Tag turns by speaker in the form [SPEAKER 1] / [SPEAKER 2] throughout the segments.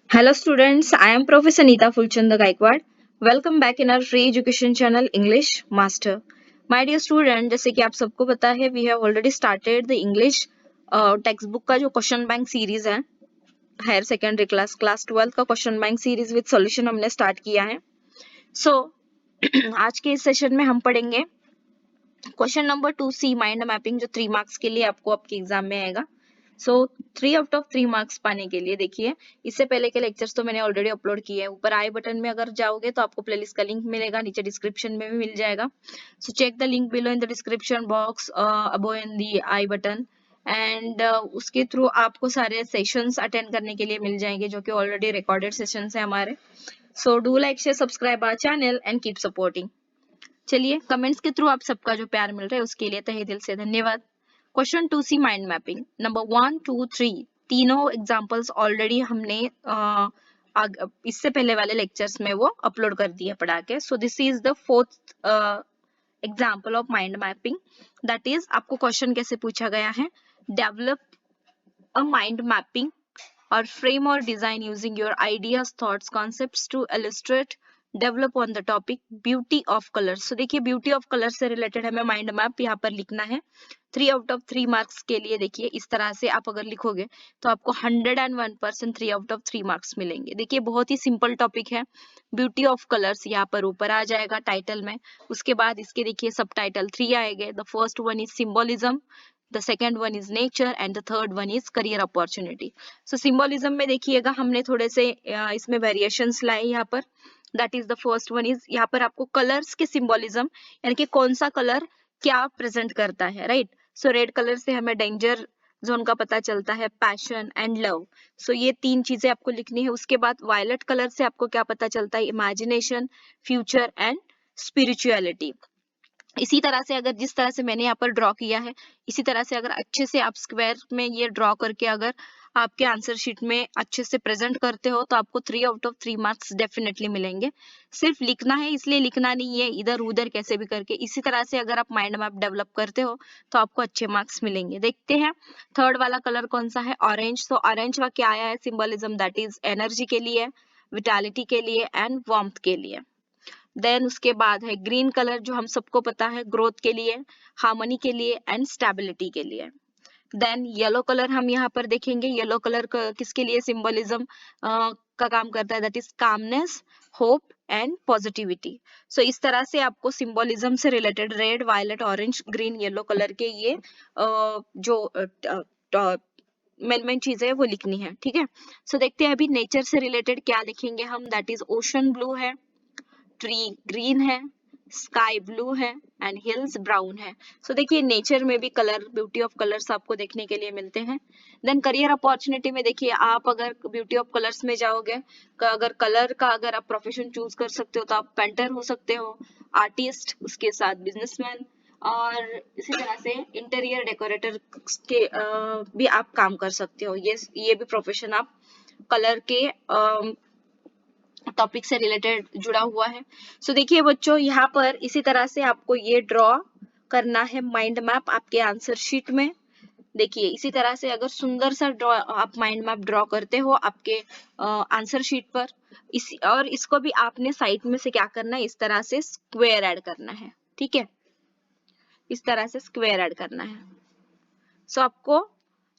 [SPEAKER 1] Hello students, I am Professor Neeta Fulchanda Gaikwad. Welcome back in our free education channel English Master. My dear student, जैसे कि आप सबको पता है we have already started the English text book का जो question bank series है higher secondary class 12 का question bank series with solution हमने स्टार्ट किया है. सो आज के इस सेशन में हम पढ़ेंगे question number 2C mind mapping जो 3 मार्क्स के लिए आपको आपके एग्जाम में आएगा. सो 3 आउट ऑफ 3 मार्क्स पाने के लिए देखिए, इससे पहले के लेक्चर्स तो मैंने ऑलरेडी अपलोड किए हैं. ऊपर आई बटन में अगर जाओगे तो आपको प्लेलिस्ट का लिंक मिलेगा, नीचे डिस्क्रिप्शन में भी मिल जाएगा. So check the link below in the description box above in the I button and उसके थ्रू आपको सारे सेशंस अटेंड करने के लिए मिल जाएंगे जो कि ऑलरेडी रिकॉर्डेड सेशंस है हमारे. So do like share subscribe our channel and keep supporting. चलिए, कमेंट्स के थ्रू आप सबका जो प्यार मिल रहा है उसके लिए तहे दिल से धन्यवाद. Question 2C mind mapping number 1, 2, 3 तीनों एग्जांपल्स ऑलरेडी हमने इससे पहले वाले लेक्चर्स में वो अपलोड कर दिए पढ़ा के. So this is the fourth example of mind mapping. That is आपको क्वेश्चन कैसे पूछा गया है, develop a mind mapping or frame or design using your ideas, thoughts, concepts to illustrate, develop on the topic beauty of colors. So देखिए beauty of colors से related हमें mind map यहाँ पर लिखना है 3 आउट ऑफ 3 मार्क्स के लिए. देखिए इस तरह से आप अगर लिखोगे तो आपको 101% 3 आउट ऑफ 3 मार्क्स मिलेंगे. देखिए बहुत ही सिंपल टॉपिक है, ब्यूटी ऑफ कलर्स यहाँ पर ऊपर आ जाएगा टाइटल में. उसके बाद इसके देखिए सब टाइटल 3 आएंगे. The first one is symbolism, the second one is nature and the third one is career opportunity. So symbolism में देखिएगा हमने थोड़े से इसमें variations लाए यहाँ पर. that is the first one is यहाँ पर आपको colors के symbolism यानी कि कौन सा color क्या present करता है, right? So red color से हमें danger जोन का पता चलता है, पैशन एंड लव. सो ये 3 चीजें आपको लिखनी है. उसके बाद वायलेट कलर से आपको क्या पता चलता है, इमेजिनेशन, फ्यूचर एंड स्पिरिचुअलिटी. इसी तरह से अगर जिस तरह से मैंने यहाँ पर ड्रॉ किया है, इसी तरह से अगर अच्छे से आप स्क्वायर में ये ड्रॉ करके अगर आपके आंसर शीट में अच्छे से प्रेजेंट करते हो तो आपको 3 आउट ऑफ 3 मार्क्स डेफिनेटली मिलेंगे. सिर्फ लिखना है इसलिए लिखना नहीं है इधर उधर कैसे भी करके. इसी तरह से अगर आप माइंड मैप डेवलप करते हो तो आपको अच्छे मार्क्स मिलेंगे. देखते हैं थर्ड वाला कलर कौन सा है, ऑरेंज. तो ऑरेंज का क्या आया है सिंबलिज्म, दैट इज एनर्जी के लिए, विटालिटी के लिए एंड वार्मथ के लिए. देन उसके बाद है ग्रीन कलर जो हम सबको पता है ग्रोथ के लिए, हार्मनी के लिए एंड स्टेबिलिटी के लिए. देन येलो कलर हम यहाँ पर देखेंगे, येलो कलर किसके लिए सिंबलिज्म का काम करता है, that is calmness, hope and positivity. So इस तरह से आपको सिंबलिज्म से related red, violet, orange, green, yellow colour के ये जो मेन मेन चीजें है वो लिखनी है. ठीक है, सो देखते हैं अभी नेचर से रिलेटेड क्या लिखेंगे हम. दैट इज ओशन ब्लू है, ट्री ग्रीन है, स्काई ब्लू है एंड हिल्स ब्राउन है. सो देखिए नेचर में भी कलर, ब्यूटी ऑफ कलर्स आपको देखने के लिए मिलते हैं. देन करियर अपॉर्चुनिटी में देखिए आप अगर ब्यूटी ऑफ कलर्स में जाओगे, अगर कलर का अगर आप प्रोफेशन चूज कर सकते हो तो आप पेंटर हो सकते हो, आर्टिस्ट, उसके साथ बिजनेसमैन और इसी तरह से इंटीरियर डेकोरेटर के भी आप काम कर सकते हो. ये भी प्रोफेशन आप कलर के टॉपिक से रिलेटेड जुड़ा हुआ है. सो देखिए बच्चों यहाँ पर इसी तरह से आपको ये ड्रॉ करना है माइंड मैप आपके आंसर शीट में. देखिए इसी तरह से अगर सुंदर सा ड्रॉ आप माइंड मैप ड्रॉ करते हो आपके आंसर शीट पर, और इसको भी आपने साइड में से क्या करना है, इस तरह से स्क्वायर ऐड करना है. ठीक है, इस तरह से स्क्वायर ऐड करना है. सो आपको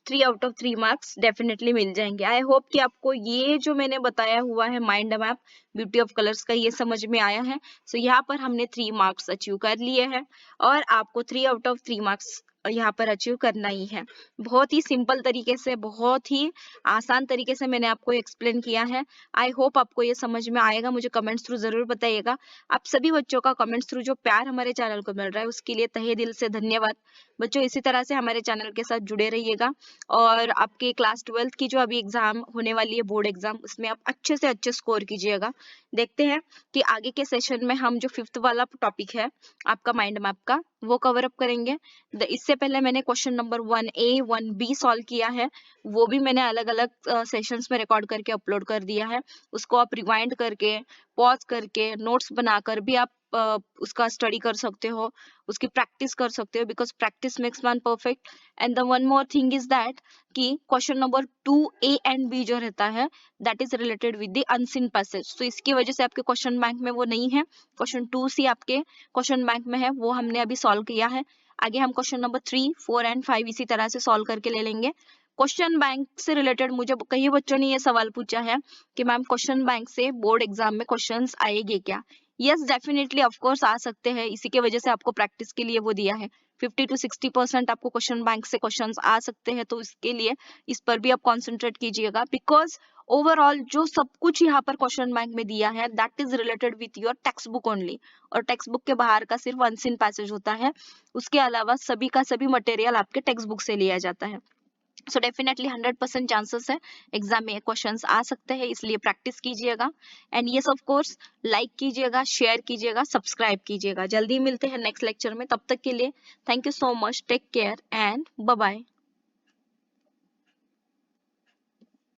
[SPEAKER 1] 3 आउट ऑफ 3 मार्क्स डेफिनेटली मिल जाएंगे. आई होप कि आपको ये जो मैंने बताया हुआ है mind map beauty of colours का ये समझ में आया है. सो यहाँ पर हमने 3 मार्क्स अचीव कर लिए हैं और आपको 3 आउट ऑफ 3 मार्क्स यहाँ पर अचीव करना ही है. बहुत ही सिंपल तरीके से, बहुत ही आसान तरीके से मैंने आपको एक्सप्लेन किया है. आई होप आपको ये समझ में आएगा. मुझे कमेंट्स थ्रू जरूर बताइएगा. आप सभी बच्चों का कमेंट्स थ्रू जो प्यार हमारे चैनल को मिल रहा है उसके लिए तहे दिल से धन्यवाद. बच्चों इसी तरह से हमारे चैनल के साथ जुड़े रहिएगा और आपके क्लास 12 की जो अभी एग्जाम होने वाली है, बोर्ड एग्जाम, उसमें आप अच्छे से अच्छे स्कोर कीजिएगा. देखते हैं कि आगे के सेशन में हम जो 5th वाला टॉपिक है आपका माइंड मैप का वो कवर अप करेंगे. इससे पहले मैंने question number 1A 1B solve किया है, वो भी मैंने अलग अलग सेशंस में रिकॉर्ड करके अपलोड कर दिया है. उसको आप रिवाइंड करके, पॉज करके, नोट्स बनाकर भी आप उसका स्टडी कर सकते हो, उसकी प्रैक्टिस कर सकते हो, because practice makes man perfect. And the one more thing is that कि question number 2A and B जो रहता है that is related with the unseen passage, तो इसकी वजह से आपके क्वेश्चन बैंक में वो नहीं है। क्वेश्चन 2C आपके क्वेश्चन बैंक में है, वो हमने अभी सॉल्व किया है। आगे हम क्वेश्चन नंबर 3, 4 एंड 5 इसी तरह से सॉल्व करके ले लेंगे। क्वेश्चन बैंक से रिलेटेड मुझे कई बच्चों ने ये सवाल पूछा है कि मैम क्वेश्चन बैंक से बोर्ड एग्जाम में क्वेश्चंस आएंगे क्या? यस, डेफिनेटली ऑफ कोर्स आ सकते हैं, इसी के वजह से आपको प्रैक्टिस के लिए वो दिया है। 50 to 60% आपको क्वेश्चन बैंक से क्वेश्चंस आ सकते हैं, तो इसके लिए इस पर भी आप कॉन्सेंट्रेट कीजिएगा, बिकॉज ओवरऑल जो सब कुछ यहाँ पर क्वेश्चन बैंक में दिया है that is related with your text book only, और टेक्स्ट बुक के बाहर का सिर्फ अनसीन पैसेज होता है, उसके अलावा सभी का सभी मटेरियल आपके टेक्स्ट बुक से लिया जाता है। सो डेफिनेटली 100% चांसेस है एग्जाम में क्वेश्चंस आ सकते हैं, इसलिए प्रैक्टिस कीजिएगा। And yes of course like कीजिएगा, शेयर कीजिएगा, सब्सक्राइब कीजिएगा। जल्दी मिलते हैं नेक्स्ट लेक्चर में, तब तक के लिए thank you so much, take care and bye bye.